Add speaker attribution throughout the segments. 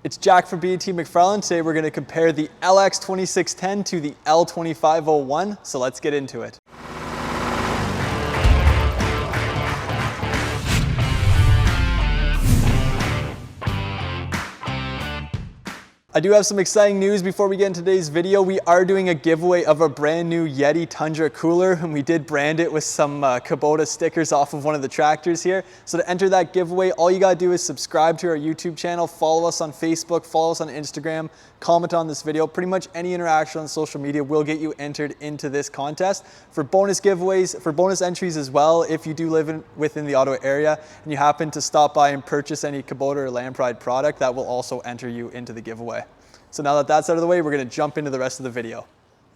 Speaker 1: It's Jack from B&T MacFarlane. Today we're going to compare the LX2610 to the L2501, so let's get into it. I do have some exciting news before we get into today's video. We are doing a giveaway of a brand new Yeti Tundra cooler, and we did brand it with some Kubota stickers off of one of the tractors here. So to enter that giveaway, all you gotta do is subscribe to our YouTube channel, follow us on Facebook, follow us on Instagram, comment on this video. Pretty much any interaction on social media will get you entered into this contest. For bonus giveaways, for bonus entries as well, if you do live within the Ottawa area and you happen to stop by and purchase any Kubota or Lampride product, that will also enter you into the giveaway. So now that that's out of the way, we're gonna jump into the rest of the video.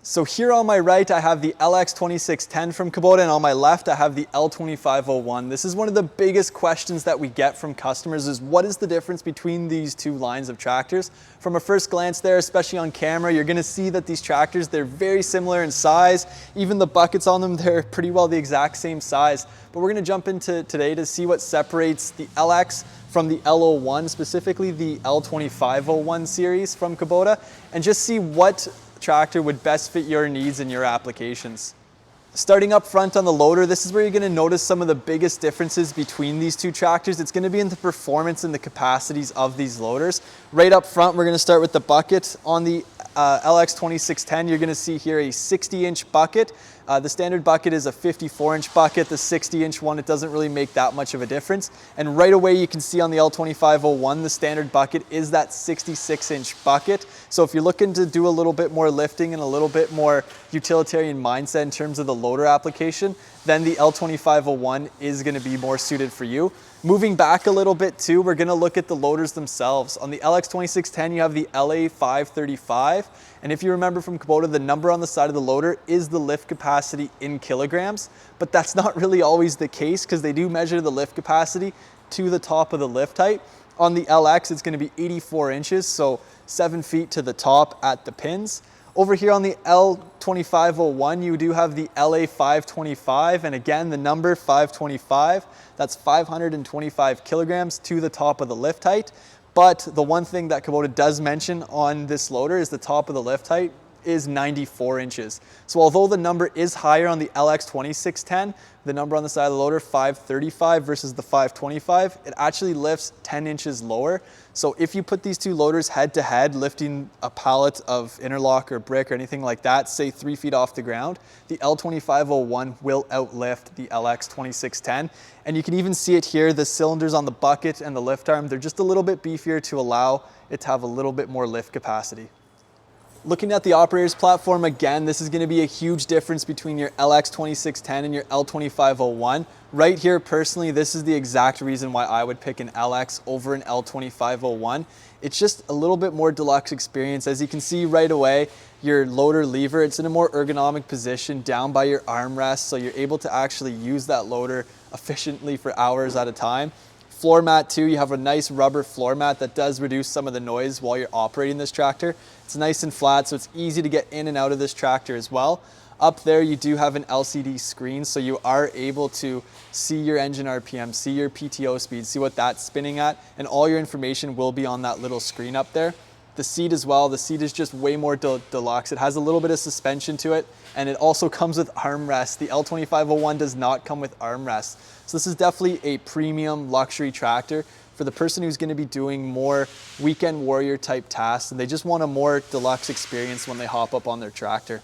Speaker 1: So here on my right, I have the LX2610 from Kubota, and on my left, I have the L2501. This is one of the biggest questions that we get from customers is what is the difference between these two lines of tractors? From a first glance there, especially on camera, you're gonna see that these tractors, they're very similar in size. Even the buckets on them, they're pretty well the exact same size. But we're gonna jump into today to see what separates the LX from the L01, specifically the L2501 series from Kubota, and just see what tractor would best fit your needs and your applications. Starting up front on the loader, this is where you're going to notice some of the biggest differences between these two tractors. It's going to be in the performance and the capacities of these loaders. Right up front, we're going to start with the bucket. On the LX2610, you're going to see here a 60-inch bucket. The standard bucket is a 54-inch bucket. The 60-inch one, it doesn't really make that much of a difference. And right away, you can see on the L2501, the standard bucket is that 66-inch bucket. So if you're looking to do a little bit more lifting and a little bit more utilitarian mindset in terms of the loader application, then the L2501 is going to be more suited for you. Moving back a little bit too, we're going to look at the loaders themselves. On the LX2610, you have the LA535. And if you remember from Kubota, the number on the side of the loader is the lift capacity in kilograms. But that's not really always the case because they do measure the lift capacity to the top of the lift height. On the LX, it's going to be 84 inches, so 7 feet to the top at the pins. Over here on the L2501, you do have the LA525, and again, the number 525, that's 525 kilograms to the top of the lift height. But the one thing that Kubota does mention on this loader is the top of the lift height is 94 inches. So although the number is higher on the LX2610, the number on the side of the loader, 535 versus the 525, it actually lifts 10 inches lower. So if you put these two loaders head to head, lifting a pallet of interlock or brick or anything like that, say 3 feet off the ground, the L2501 will outlift the LX2610. And you can even see it here, the cylinders on the bucket and the lift arm, they're just a little bit beefier to allow it to have a little bit more lift capacity. Looking at the operator's platform, again, this is going to be a huge difference between your LX2610 and your L2501. Right here, personally, this is the exact reason why I would pick an LX over an L2501. It's just a little bit more deluxe experience. As you can see right away, your loader lever, it's in a more ergonomic position down by your armrest, so you're able to actually use that loader efficiently for hours at a time. Floor mat too, you have a nice rubber floor mat that does reduce some of the noise while you're operating this tractor. It's nice and flat, so it's easy to get in and out of this tractor as well. Up there, you do have an LCD screen, so you are able to see your engine RPM, see your PTO speed, see what that's spinning at, and all your information will be on that little screen up there. The seat as well, the seat is just way more deluxe. It has a little bit of suspension to it, and it also comes with armrests. The L2501 does not come with armrests. So this is definitely a premium luxury tractor for the person who's going to be doing more weekend warrior type tasks, and they just want a more deluxe experience when they hop up on their tractor.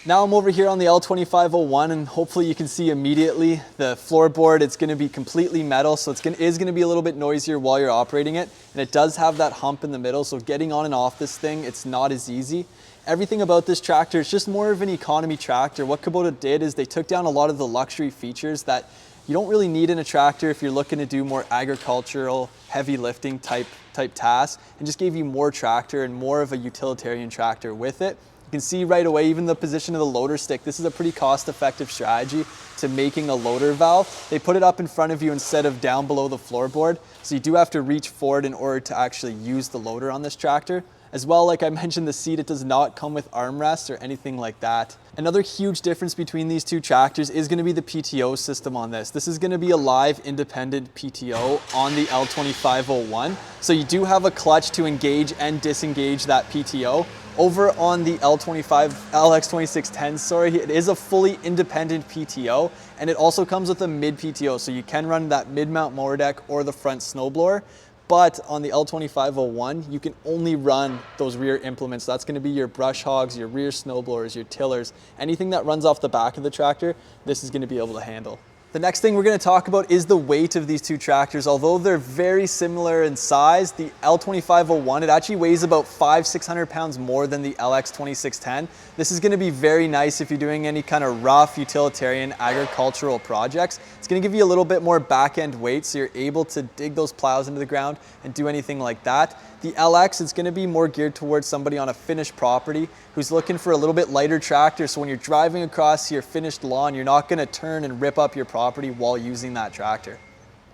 Speaker 1: Now I'm over here on the L2501, and hopefully you can see immediately the floorboard, it's going to be completely metal, so it is going to be a little bit noisier while you're operating it, and it does have that hump in the middle, so getting on and off this thing, it's not as easy. Everything about this tractor, it's just more of an economy tractor. What Kubota did is they took down a lot of the luxury features that you don't really need in a tractor if you're looking to do more agricultural, heavy lifting type tasks, and just gave you more tractor and more of a utilitarian tractor with it. You can see right away, even the position of the loader stick, this is a pretty cost-effective strategy to making a loader valve. They put it up in front of you instead of down below the floorboard, so you do have to reach forward in order to actually use the loader on this tractor. As well, like I mentioned, the seat, it does not come with armrests or anything like that. Another huge difference between these two tractors is going to be the PTO system on this. This is going to be a live independent PTO on the L2501. So you do have a clutch to engage and disengage that PTO. Over on the LX2610, sorry, it is a fully independent PTO, and it also comes with a mid PTO. So you can run that mid-mount mower deck or the front snowblower. But on the L2501, you can only run those rear implements. That's going to be your brush hogs, your rear snowblowers, your tillers, anything that runs off the back of the tractor, this is going to be able to handle. The next thing we're going to talk about is the weight of these two tractors. Although they're very similar in size, the L2501, it actually weighs about 500-600 pounds more than the LX2610. This is going to be very nice if you're doing any kind of rough utilitarian agricultural projects. It's going to give you a little bit more back end weight, so you're able to dig those plows into the ground and do anything like that. The LX is going to be more geared towards somebody on a finished property who's looking for a little bit lighter tractor, so when you're driving across your finished lawn, you're not going to turn and rip up your property while using that tractor.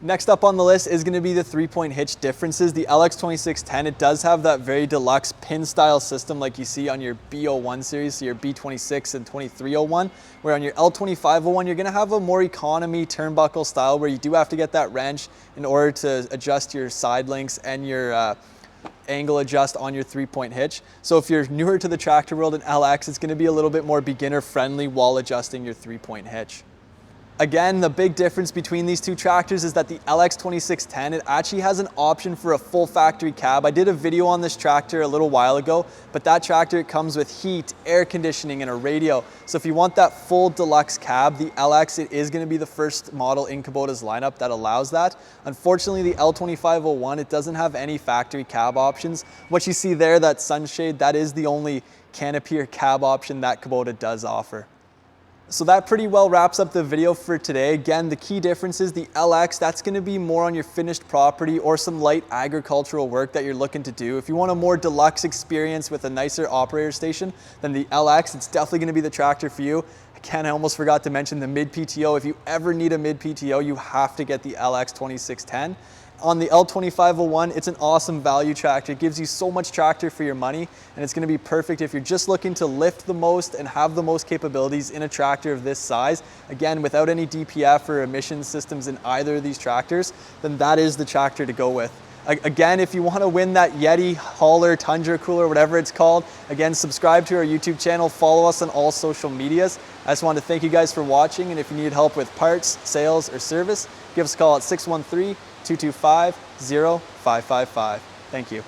Speaker 1: Next up on the list is going to be the 3-point hitch differences. The LX2610, it does have that very deluxe pin style system like you see on your B01 series, so your B26 and 2301, where on your L2501 you're going to have a more economy turnbuckle style where you do have to get that wrench in order to adjust your side links and your angle adjust on your 3-point hitch. So if you're newer to the tractor world in LX, it's going to be a little bit more beginner friendly while adjusting your 3-point hitch. Again, the big difference between these two tractors is that the LX2610, it actually has an option for a full factory cab. I did a video on this tractor a little while ago, but that tractor, it comes with heat, air conditioning, and a radio. So if you want that full deluxe cab, the LX, it is going to be the first model in Kubota's lineup that allows that. Unfortunately, the L2501, it doesn't have any factory cab options. What you see there, that sunshade, that is the only canopy or cab option that Kubota does offer. So that pretty well wraps up the video for today. Again, the key difference is the LX, that's going to be more on your finished property or some light agricultural work that you're looking to do. If you want a more deluxe experience with a nicer operator station, then the LX, it's definitely going to be the tractor for you. Again, I almost forgot to mention the mid PTO. If you ever need a mid PTO, you have to get the LX2610. On the L2501, it's an awesome value tractor. It gives you so much tractor for your money, and it's going to be perfect if you're just looking to lift the most and have the most capabilities in a tractor of this size. Again, without any DPF or emission systems in either of these tractors, then that is the tractor to go with. Again, if you want to win that Yeti hauler, Tundra cooler, whatever it's called, again, subscribe to our YouTube channel, follow us on all social medias. I just want to thank you guys for watching, and if you need help with parts, sales, or service, give us a call at 613-225-0555. Thank you.